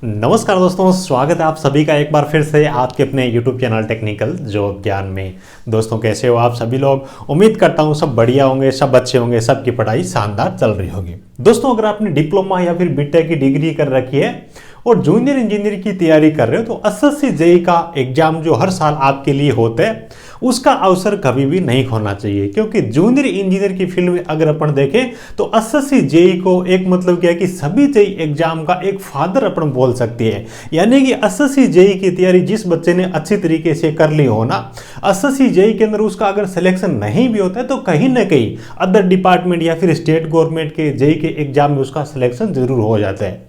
नमस्कार दोस्तों, स्वागत है आप सभी का एक बार फिर से आपके अपने YouTube चैनल टेक्निकल जॉब ज्ञान में। दोस्तों कैसे हो आप सभी लोग। उम्मीद करता हूँ सब बढ़िया होंगे, सब अच्छे होंगे, सबकी पढ़ाई शानदार चल रही होगी। दोस्तों अगर आपने डिप्लोमा या फिर बीटेक की डिग्री कर रखी है और जूनियर इंजीनियर की तैयारी कर रहे हो तो एसएससी जेईई का एग्जाम जो हर साल आपके लिए होता है उसका अवसर कभी भी नहीं खोना चाहिए, क्योंकि जूनियर इंजीनियर की फील्ड में अगर अपन देखें तो एसएससी जेईई को एक मतलब क्या है कि सभी जेईई एग्जाम का एक फादर अपन बोल सकते हैं। यानी कि एसएससी जेईई की तैयारी जिस बच्चे ने अच्छी तरीके से कर ली हो ना, एसएससी जेईई के अंदर उसका अगर सिलेक्शन नहीं भी होता है तो कहीं ना कहीं अदर डिपार्टमेंट या फिर स्टेट गवर्नमेंट के जेईई के एग्जाम में उसका सिलेक्शन जरूर हो जाता है।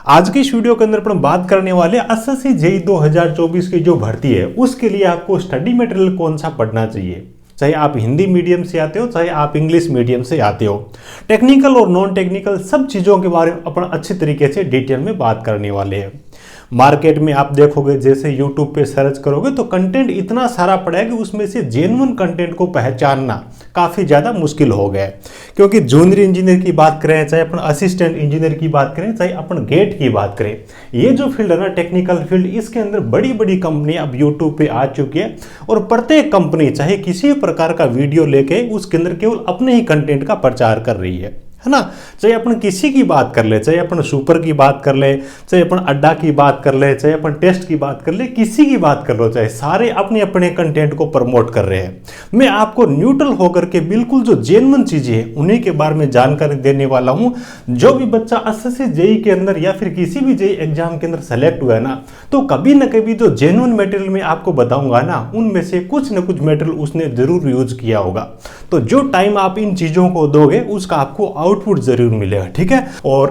आज की इस वीडियो के अंदर अपन बात करने वाले एसएससी जेईई 2024 की जो भर्ती है उसके लिए आपको स्टडी मटेरियल कौन सा पढ़ना चाहिए, चाहे आप हिंदी मीडियम से आते हो चाहे आप इंग्लिश मीडियम से आते हो। टेक्निकल और नॉन टेक्निकल सब चीज़ों के बारे में अपन अच्छी तरीके से डिटेल में बात करने वाले हैं। मार्केट में आप देखोगे जैसे यूट्यूब पे सर्च करोगे तो कंटेंट इतना सारा पड़ा है कि उसमें से जेन्युइन कंटेंट को पहचानना काफ़ी ज़्यादा मुश्किल हो गया है। क्योंकि जूनियर इंजीनियर की बात करें, चाहे अपन असिस्टेंट इंजीनियर की बात करें, चाहे अपन गेट की बात करें, ये जो फील्ड है ना टेक्निकल फील्ड, इसके अंदर बड़ी बड़ी कंपनी अब यूट्यूब पे आ चुकी है और प्रत्येक कंपनी चाहे किसी प्रकार का वीडियो लेके उसके अंदर केवल अपने ही कंटेंट का प्रचार कर रही है ना। चाहे अपन किसी की बात कर ले, चाहे अपन सुपर की बात कर ले, चाहे अपन अड्डा की बात कर ले, चाहे अपन टेस्ट की बात कर ले, किसी की बात कर लो, चाहे सारे अपने अपने कंटेंट को प्रमोट कर रहे हैं। मैं आपको न्यूट्रल होकर के बिल्कुल जो जेन्युइन चीजें हैं उन्हीं के बारे में जानकारी देने वाला हूं। जो भी बच्चा एसएससी जेईई के अंदर या फिर किसी भी जेईई एग्जाम के अंदर सेलेक्ट हुआ है ना, तो कभी ना कभी जो जेन्युइन मटेरियल में आपको बताऊंगा ना उनमें से कुछ ना कुछ मटेरियल उसने जरूर यूज किया होगा। तो जो टाइम आप इन चीजों को दोगे उसका आपको आउटपुट जरूर मिलेगा, ठीक है। और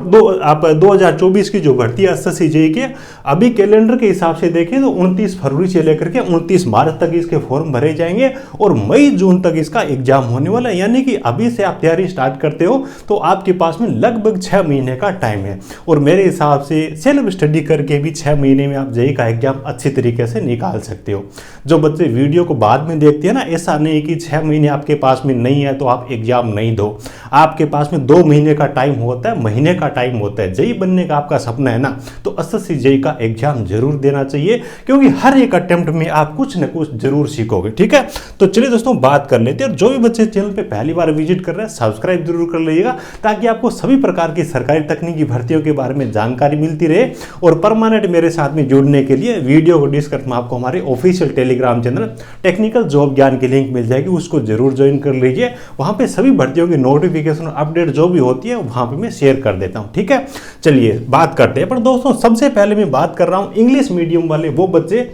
2024 की जो भर्ती है एसएससी जेईई के, अभी कैलेंडर के हिसाब से देखें तो 29 फरवरी से लेकर के 29 मार्च तक इसके फॉर्म भरे जाएंगे और मई जून तक इसका एग्जाम होने वाला है। यानी कि अभी से आप तैयारी स्टार्ट करते हो तो आपके पास में लगभग 6 महीने का टाइम है और मेरे हिसाब से सेल्फ स्टडी करके भी 6 महीने में आप जेईई का एग्जाम अच्छी तरीके से निकाल सकते हो। जो बच्चे वीडियो को बाद में देखते हैं ना, ऐसा नहीं कि 6 महीने आपके पास में नहीं है तो आप एग्जाम नहीं दो। आपके पास में 2 महीने का टाइम होता है, महीने का टाइम होता है। जेईई बनने का आपका सपना है ना, तो एसएससी जेईई का एग्जाम जरूर देना चाहिए, क्योंकि हर एक अटेम्प्ट में आप कुछ न कुछ जरूर सीखोगे, ठीक है। तो चलिए दोस्तों बात कर लेते हैं। और जो भी बच्चे चैनल पे पहली बार विजिट कर रहे हैं सब्सक्राइब जरूर कर लीजिएगा, ताकि आपको सभी प्रकार की सरकारी तकनीकी भर्तियों के बारे में जानकारी मिलती रहे। और परमानेंट मेरे साथ में जुड़ने के लिए वीडियो को डिस्क्रिप्शन में आपको हमारे official Telegram channel technical job ज्ञान की लिंक मिल जाएगी, उसको जरूर ज्वाइन कर लीजिए। वहां पे सभी भर्तियों की नोटिफिकेशन और अपडेट जो भी होती है वहां पे मैं शेयर कर देता हूं, ठीक है। चलिए बात करते हैं। पर दोस्तों सबसे पहले मैं बात कर रहा हूं इंग्लिश मीडियम वाले वो बच्चे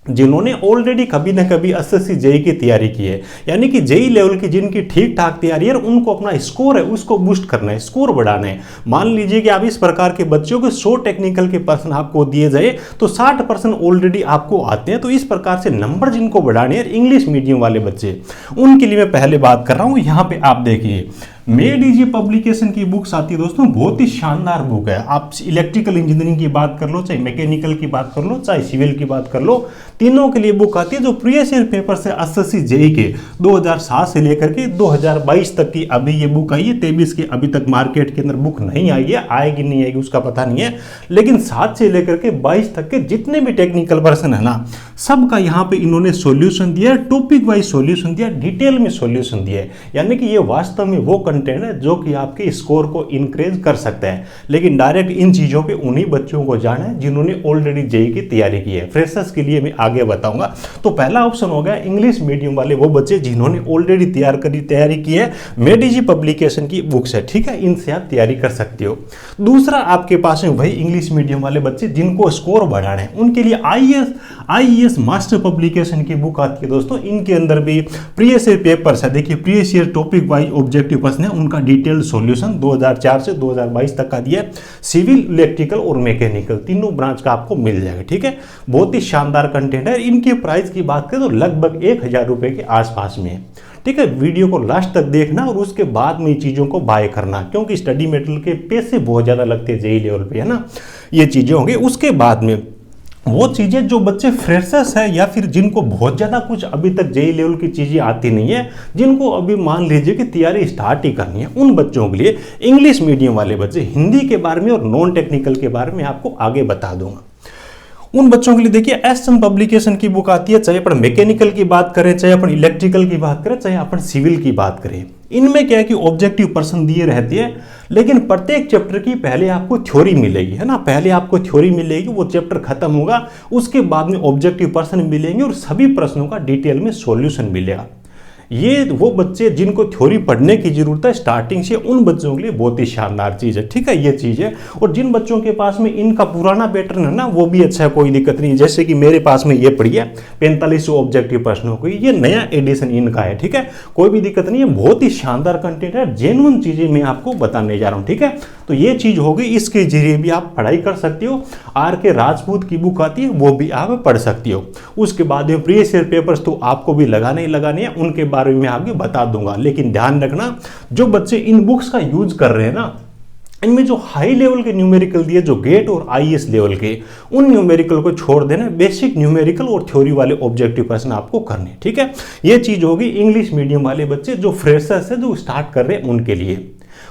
जिन्होंने ऑलरेडी कभी ना कभी एसएससी जेईई की तैयारी की है, यानी कि जेईई लेवल की जिनकी ठीक ठाक तैयारी है, उनको अपना स्कोर है उसको बूस्ट करना है, स्कोर बढ़ाना है। मान लीजिए कि आप इस प्रकार के बच्चों के 100 टेक्निकल के पर्सन आपको दिए जाए तो 60% ऑलरेडी आपको आते हैं। तो इस प्रकार से नंबर जिनको बढ़ाने हैं इंग्लिश मीडियम वाले बच्चे, उनके लिए मैं पहले बात कर रहा हूं। यहाँ पे आप देखिए मेड इजी पब्लिकेशन की बुक्स आती है दोस्तों, बहुत ही शानदार बुक है। आप इलेक्ट्रिकल इंजीनियरिंग की बात कर लो, चाहे मैकेनिकल की बात कर लो, चाहे सिविल की बात कर लो, तीनों के लिए बुक आती है। जो प्रीवियस ईयर पेपर से एसएससी जेईई के 2007 से लेकर के 2022 तक की अभी ये बुक आई है। 23 की अभी तक मार्केट के अंदर बुक नहीं आई है, आएगी नहीं आएगी उसका पता नहीं है, लेकिन 7 से लेकर के 22 तक के जितने भी टेक्निकल पर्सन है ना, सबका यहाँ पे इन्होंने सॉल्यूशन दिया है, टॉपिक वाइज सॉल्यूशन दिया, डिटेल में सॉल्यूशन दिया है। यानी कि ये वास्तव में वो कंटेंट है जो कि आपके स्कोर को इंक्रीज कर सकता है। लेकिन डायरेक्ट इन चीजों पे उन्हीं बच्चों को जाना है जिन्होंने ऑलरेडी जेईई की तैयारी की है। फ्रेशर्स के लिए मैं आगे बताऊंगा। तो पहला ऑप्शन हो गया इंग्लिश मीडियम वाले वो बच्चे जिन्होंने ऑलरेडी तैयारी की है, मेड इजी पब्लिकेशन की बुक्स है, ठीक है, इनसे आप तैयारी कर सकते हो। दूसरा आपके पास में वही इंग्लिश मीडियम वाले बच्चे जिनको स्कोर बढ़ाना है, उनके लिए आईईएस मास्टर पब्लिकेशन की बुक आती है दोस्तों। इनके अंदर भी प्रीवियस ईयर पेपर्स है, देखिए previous year topic wise objective प्रश्न है, उनका डिटेल्ड सॉल्यूशन 2004 से 2022 तक का दिया है। सिविल, इलेक्ट्रिकल और मैकेनिकल तीनों ब्रांच का आपको मिल जाएगा, ठीक है। बहुत ही शानदार कंटेंट है। इनकी प्राइस की बात करें तो लगभग 1000 रुपए के आसपास में है, ठीक है। वीडियो को लास्ट तक देखना और उसके बाद में चीज़ों को बाय करना, क्योंकि स्टडी मटेरियल के पैसे बहुत ज़्यादा लगते हैं जेईई लेवल पे, है ना। ये चीज़ें होंगी। उसके बाद में वो चीज़ें जो बच्चे फ्रेशर्स है या फिर जिनको बहुत ज़्यादा कुछ अभी तक जेई लेवल की चीज़ें आती नहीं है, जिनको अभी मान लीजिए कि तैयारी स्टार्ट ही करनी है, उन बच्चों के लिए इंग्लिश मीडियम वाले बच्चे हिंदी के बारे में और नॉन टेक्निकल के बारे में आपको आगे बता दूंगा। उन बच्चों के लिए देखिए एसएम पब्लिकेशन की बुक आती है, चाहे अपन मैकेनिकल की बात करें, चाहे अपन इलेक्ट्रिकल की बात करें, चाहे अपन सिविल की बात करें। इनमें क्या है कि ऑब्जेक्टिव पर्सन दिए रहते हैं, लेकिन प्रत्येक चैप्टर की पहले आपको थ्योरी मिलेगी, है ना, पहले आपको थ्योरी मिलेगी, वो चैप्टर खत्म होगा, उसके बाद में ऑब्जेक्टिव पर्सन मिलेंगे और सभी प्रश्नों का डिटेल में सॉल्यूशन मिलेगा। ये वो बच्चे जिनको थ्योरी पढ़ने की जरूरत है स्टार्टिंग से, उन बच्चों के लिए बहुत ही शानदार चीज़ है, ठीक है, ये चीज़ है। और जिन बच्चों के पास में इनका पुराना पैटर्न है ना, वो भी अच्छा है, कोई दिक्कत नहीं। जैसे कि मेरे पास में ये पड़ी है 45 ऑब्जेक्टिव प्रश्नों की, ये नया एडिशन इनका है, ठीक है, कोई भी दिक्कत नहीं है, बहुत ही शानदार कंटेंट है, जेन्युइन चीज़ें मैं आपको बताने जा रहा हूँ, ठीक है। तो ये चीज़ होगी, इसके जरिए भी आप पढ़ाई कर सकते हो। आर.के. राजपूत की बुक आती है, वो भी आप पढ़ सकती हो। उसके बाद में प्रीवियस ईयर पेपर्स तो आपको भी लगाने ही लगाने हैं, उनके बारे में आगे बता दूंगा। लेकिन ध्यान रखना, जो बच्चे इन बुक्स का यूज कर रहे हैं ना, इनमें जो हाई लेवल के न्यूमेरिकल दिए, जो गेट और आईएएस लेवल के, उन न्यूमेरिकल को छोड़ देना, बेसिक न्यूमेरिकल और थ्योरी वाले ऑब्जेक्टिव प्रश्न आपको करने, ठीक है। ये चीज होगी इंग्लिश मीडियम वाले बच्चे जो फ्रेशर्स है, जो स्टार्ट कर रहे हैं उनके लिए।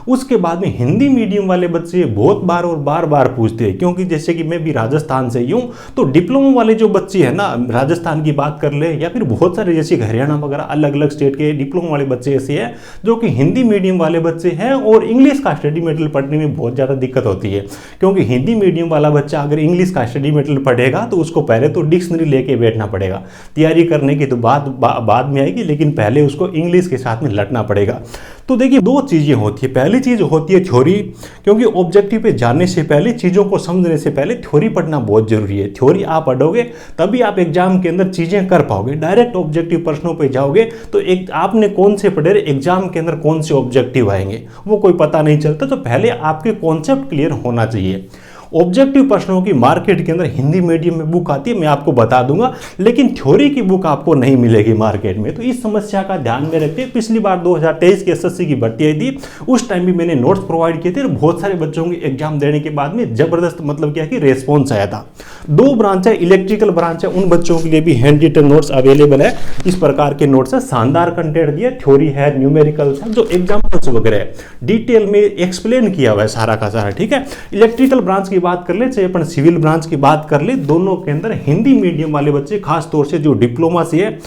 उसके बाद में हिंदी मीडियम वाले बच्चे बहुत बार और बार बार पूछते हैं, क्योंकि जैसे कि मैं भी राजस्थान से ही हूँ, तो डिप्लोमा वाले जो बच्चे हैं ना, राजस्थान की बात कर ले या फिर बहुत सारे जैसे हरियाणा वगैरह अलग अलग स्टेट के डिप्लोमा वाले बच्चे ऐसे हैं जो कि हिंदी मीडियम वाले बच्चे हैं, और इंग्लिश का स्टडी मटेरियल पढ़ने में बहुत ज़्यादा दिक्कत होती है। क्योंकि हिंदी मीडियम वाला बच्चा अगर इंग्लिश का स्टडी मटेरियल पढ़ेगा तो उसको पहले तो डिक्शनरी लेके बैठना पड़ेगा, तैयारी करने की तो बाद में आएगी, लेकिन पहले उसको इंग्लिश के साथ में लड़ना पड़ेगा। तो देखिए, दो चीज़ें होती है, पहली चीज़ होती है थ्योरी, क्योंकि ऑब्जेक्टिव पे जाने से पहले, चीज़ों को समझने से पहले थ्योरी पढ़ना बहुत जरूरी है। थ्योरी आप पढ़ोगे तभी आप एग्जाम के अंदर चीज़ें कर पाओगे। डायरेक्ट ऑब्जेक्टिव प्रश्नों पे जाओगे तो एक आपने कौन से पढ़े, एग्जाम के अंदर कौन से ऑब्जेक्टिव आएंगे वो कोई पता नहीं चलता। तो पहले आपके कॉन्सेप्ट क्लियर होना चाहिए। ऑब्जेक्टिव प्रश्नों की मार्केट के अंदर हिंदी मीडियम में बुक आती है, मैं आपको बता दूंगा, लेकिन थ्योरी की बुक आपको नहीं मिलेगी मार्केट में। तो इस समस्या का ध्यान में रखते हैं। पिछली बार 2023 की एसएससी की भर्ती आई थी, उस टाइम भी मैंने नोट्स प्रोवाइड किए थे, और बहुत सारे बच्चों के एग्जाम देने के बाद में जबरदस्त मतलब क्या कि रेस्पॉन्स आया था। 2 ब्रांच है, इलेक्ट्रिकल ब्रांच है, उन बच्चों के लिए भी हैंड रिटन नोट्स अवेलेबल है। इस प्रकार के नोट्स है, शानदार कंटेंट दिया, थ्योरी है, न्यूमेरिकल्स है, जो एग्जाम्पल्स वगैरह है, डिटेल में एक्सप्लेन किया हुआ है सारा का सारा, ठीक है। इलेक्ट्रिकल ब्रांच की बात कर ले, चाहे अपन सिविल ब्रांच की बात कर ले, दोनों के अंदर हिंदी मीडियम वाले बच्चे, खास तौर से जो डिप्लोमा से है,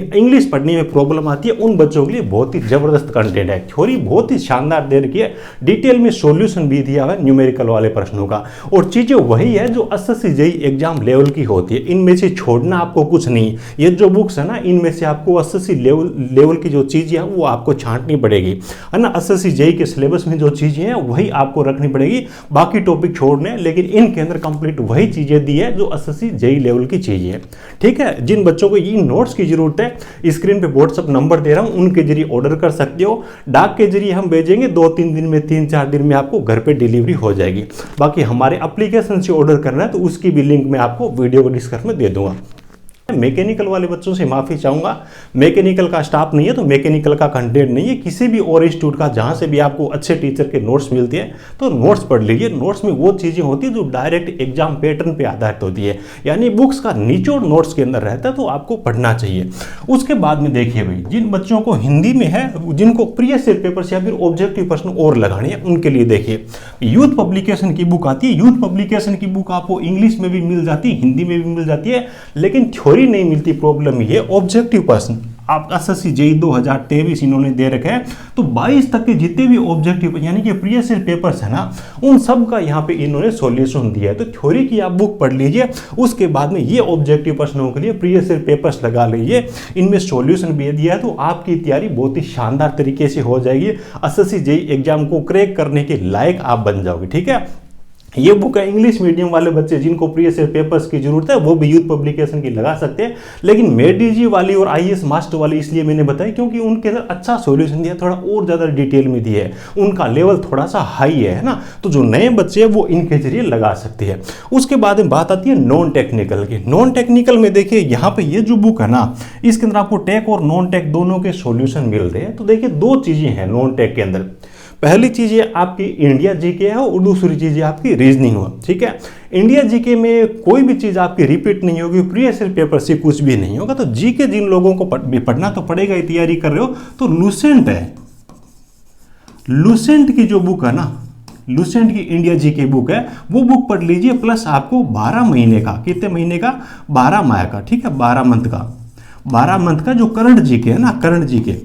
इंग्लिश पढ़ने में प्रॉब्लम आती है, उन बच्चों के लिए बहुत ही जबरदस्त कंटेंट है। थ्योरी बहुत ही शानदार दे रखी है, डिटेल में सॉल्यूशन भी दिया हुआ है न्यूमेरिकल वाले प्रश्नों का, और चीजें वही है जो एसएससी जेईई एग्जाम लेवल की होती है। इनमें से छोड़ना आपको कुछ नहीं, ये जो बुक्स है ना, इनमें से आपको एसएससी लेवल की जो चीजें हैं वो आपको छांटनी पड़ेगी, है ना। एसएससी जेईई के सिलेबस में जो चीजें हैं वही आपको रखनी पड़ेगी, बाकी टॉपिक छोड़ने, लेकिन इनके अंदर कंप्लीट वही चीजें दी है जो एसएससी जेईई लेवल की चीजें हैं, ठीक है। जिन बच्चों को इन नोट्स की जरूरत है, स्क्रीन पे व्हाट्सएप नंबर दे रहा हूं, उनके जरिए ऑर्डर कर सकते हो। डाक के जरिए हम भेजेंगे, 2-3 दिन में, 3-4 दिन में आपको घर पे डिलीवरी हो जाएगी। बाकी हमारे एप्लीकेशन से ऑर्डर करना है तो उसकी भी लिंक मैं आपको वीडियो को डिस्क्रिप्शन में दे दूंगा। मैकेनिकल वाले बच्चों से माफी चाहूंगा, मैकेनिकल का स्टाफ नहीं है तो मैकेनिकल का कंटेंट नहीं है। किसी भी और इंस्टीट्यूट का जहां से भी आपको अच्छे टीचर के नोट्स मिलते हैं तो नोट्स पढ़ लीजिए। नोट्स में वो चीजें होती है जो डायरेक्ट एग्जाम पैटर्न पे आधारित होती है, यानी बुक्स का निचोड़ नोट्स के अंदर रहता है, तो आपको पढ़ना चाहिए। उसके बाद में देखिए भाई, जिन बच्चों को हिंदी में है, जिनको प्रीवियस ईयर पेपर या फिर ऑब्जेक्टिव प्रश्न और लगाने हैं, उनके लिए देखिए यूथ पब्लिकेशन की बुक आती है। यूथ पब्लिकेशन की बुक आपको इंग्लिश में भी मिल जाती है, हिंदी में भी मिल जाती है, लेकिन थ्योरी नहीं मिलती। प्रॉब्लम ये ऑब्जेक्टिव प्रश्न आप एसएससी जेईई 2023 इन्होंने दे रखे हैं, तो 22 तक के जितने भी ऑब्जेक्टिव यानी कि प्रीवियस ईयर पेपर्स है ना, उन सब का यहाँ पे इन्होंने सॉल्यूशन दिया है। तो थ्योरी की आप बुक पढ़ लीजिए, उसके बाद में ये ऑब्जेक्टिव प्रश्नों के लिए प्रीवियस ईयर पेपर्स लगा लीजिए, इनमें सॉल्यूशन भी दिया है, तो आपकी तैयारी बहुत ही शानदार तरीके से हो जाएगी। एसएससी जेईई एग्जाम को क्रैक करने के लायक आप बन जाओगे, ठीक है। ये बुक है, इंग्लिश मीडियम वाले बच्चे जिनको प्रीवियस ईयर पेपर्स की जरूरत है वो भी यूथ पब्लिकेशन की लगा सकते हैं। लेकिन मेडीजी वाली और आईएएस मास्टर वाली इसलिए मैंने बताई क्योंकि उनके अंदर अच्छा सॉल्यूशन दिया, थोड़ा और ज़्यादा डिटेल में दिया है, उनका लेवल थोड़ा सा हाई है ना, तो जो नए बच्चे हैं वो इनके जरिए लगा सकते हैं। उसके बाद में बात आती है नॉन टेक्निकल की। नॉन टेक्निकल में देखिए यहाँ पे ये जो बुक है ना, इसके अंदर आपको टेक और नॉन टेक दोनों के सॉल्यूशन मिल रहे हैं। तो देखिए 2 चीज़ें हैं नॉन टेक के अंदर। पहली चीज़ ये आपकी इंडिया जीके है और दूसरी चीज़ आपकी रीजनिंग हो, ठीक है। इंडिया जीके में कोई भी चीज़ आपकी रिपीट नहीं होगी, प्रीवियस ईयर पेपर से कुछ भी नहीं होगा। तो जीके जिन लोगों को पढ़ना तो पड़ेगा ही, तैयारी कर रहे हो, तो लुसेंट है, लुसेंट की जो बुक है ना, लुसेंट की इंडिया जीके बुक है, वो बुक पढ़ लीजिए। प्लस आपको 12 महीने का, कितने महीने का, 12 माह का, ठीक है, 12 मंथ का, 12 मंथ का जो करंट जीके है ना, करंट जीके,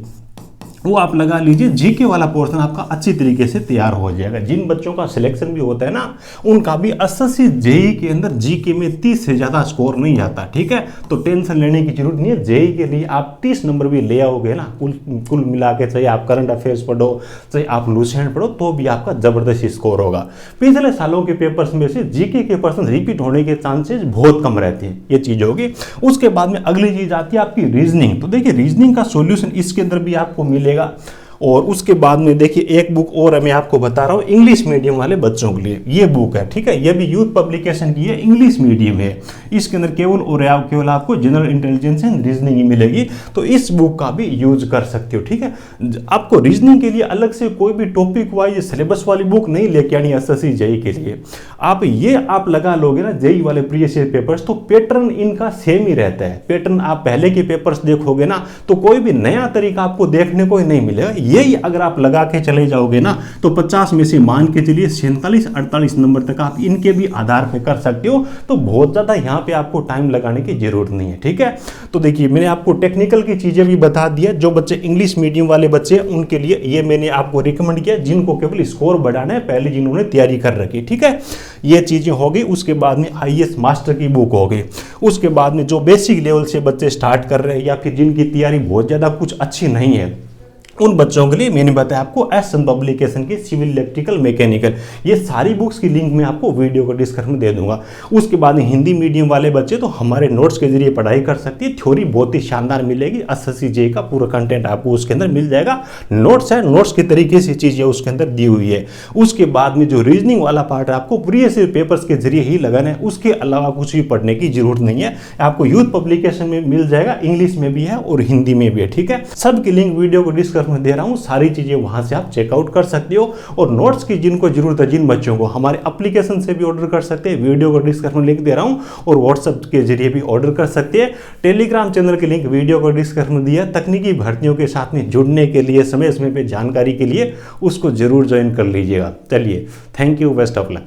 वो आप लगा लीजिए। जीके वाला पोर्शन आपका अच्छी तरीके से तैयार हो जाएगा। जिन बच्चों का सिलेक्शन भी होता है ना, उनका भी एसएससी जेई के अंदर जीके में 30 से ज़्यादा स्कोर नहीं आता, ठीक है। तो टेंशन लेने की जरूरत नहीं है। जेई के लिए आप 30 नंबर भी ले आओगे ना, कुल मिला के, चाहे आप करंट अफेयर्स पढ़ो, चाहे आप लुसेंट पढ़ो, तो भी आपका जबरदस्त स्कोर होगा। पिछले सालों के पेपर्स में से जीके के पर्सन रिपीट होने के चांसेस बहुत कम रहते हैं, ये चीज़ होगी। उसके बाद में अगली चीज़ आती है आपकी रीजनिंग। तो देखिए रीजनिंग का सोल्यूशन इसके अंदर भी आपको मिलेगा। और उसके बाद में देखिए एक बुक और है, मैं आपको बता रहा हूँ, इंग्लिश मीडियम वाले बच्चों के लिए ये बुक है, ठीक है। ये भी यूथ पब्लिकेशन की है, इंग्लिश मीडियम है। इसके अंदर केवल आपको जनरल इंटेलिजेंस एंड रीजनिंग ही मिलेगी। तो इस बुक का भी यूज कर सकते हो, ठीक है। आपको रीजनिंग के लिए अलग से कोई भी टॉपिक वाइज सिलेबस वाली बुक नहीं लेके आनी एसएससी जेई के लिए। आप लगा लोगे ना जेई वाले प्रीवियस ईयर पेपर्स, तो पैटर्न इनका सेम ही रहता है। पैटर्न आप पहले के पेपर्स देखोगे ना, तो कोई भी नया तरीका आपको देखने को ही नहीं मिलेगा। यही अगर आप लगा के चले जाओगे ना, तो 50 में से मान के चलिए 47-48 नंबर तक आप इनके भी आधार पे कर सकते हो। तो बहुत ज़्यादा यहाँ पे आपको टाइम लगाने की जरूरत नहीं है, ठीक है। तो देखिए मैंने आपको टेक्निकल की चीज़ें भी बता दिया। जो बच्चे इंग्लिश मीडियम वाले बच्चे, उनके लिए ये मैंने आपको रिकमेंड किया, जिनको केवल स्कोर बढ़ाना है, पहले जिन्होंने तैयारी कर रखी, ठीक है। ये चीज़ें होगी। उसके बाद में आईएएस मास्टर की बुक होगी। उसके बाद में जो बेसिक लेवल से बच्चे स्टार्ट कर रहे हैं या फिर जिनकी तैयारी बहुत ज़्यादा कुछ अच्छी नहीं है, उन बच्चों के लिए मैंने बताया आपको एस पब्लिकेशन की सिविल, इलेक्ट्रिकल, मैकेनिकल, ये सारी बुक्स की लिंक मैं आपको वीडियो को डिस्क्रिप्शन में दे दूंगा। उसके बाद हिंदी मीडियम वाले बच्चे तो हमारे नोट्स के जरिए पढ़ाई कर सकते हैं। थ्योरी बहुत ही शानदार मिलेगी, एसएससी जेईई का पूरा कंटेंट आपको उसके अंदर मिल जाएगा। नोट्स है, नोट्स के तरीके से चीज़ें उसके अंदर दी हुई है। उसके बाद में जो रीजनिंग वाला पार्ट है, आपको प्रीवियस ईयर पेपर्स के जरिए ही लगाना है, उसके अलावा कुछ भी पढ़ने की जरूरत नहीं है। आपको यूथ पब्लिकेशन में मिल जाएगा, इंग्लिश में भी है और हिंदी में भी है, ठीक है। सबकी लिंक वीडियो को डिस्क्रिप्शन में दे रहा हूँ, सारी चीजें वहां से आप चेकआउट कर सकते हो। और नोट्स की जिनको जरूरत है, जिन बच्चों को, हमारे एप्लीकेशन से भी ऑर्डर कर सकते हैं। वीडियो को डिस्क्रिप्शन में लिंक दे रहा हूं, और व्हाट्सएप के जरिए भी ऑर्डर कर सकते हैं। टेलीग्राम चैनल की लिंक वीडियो को डिस्क्रिप्शन में दिया। तकनीकी भर्तियों के साथ में जुड़ने के लिए, समय समय पे जानकारी के लिए उसको जरूर ज्वाइन कर लीजिएगा। चलिए, thank you, best of luck.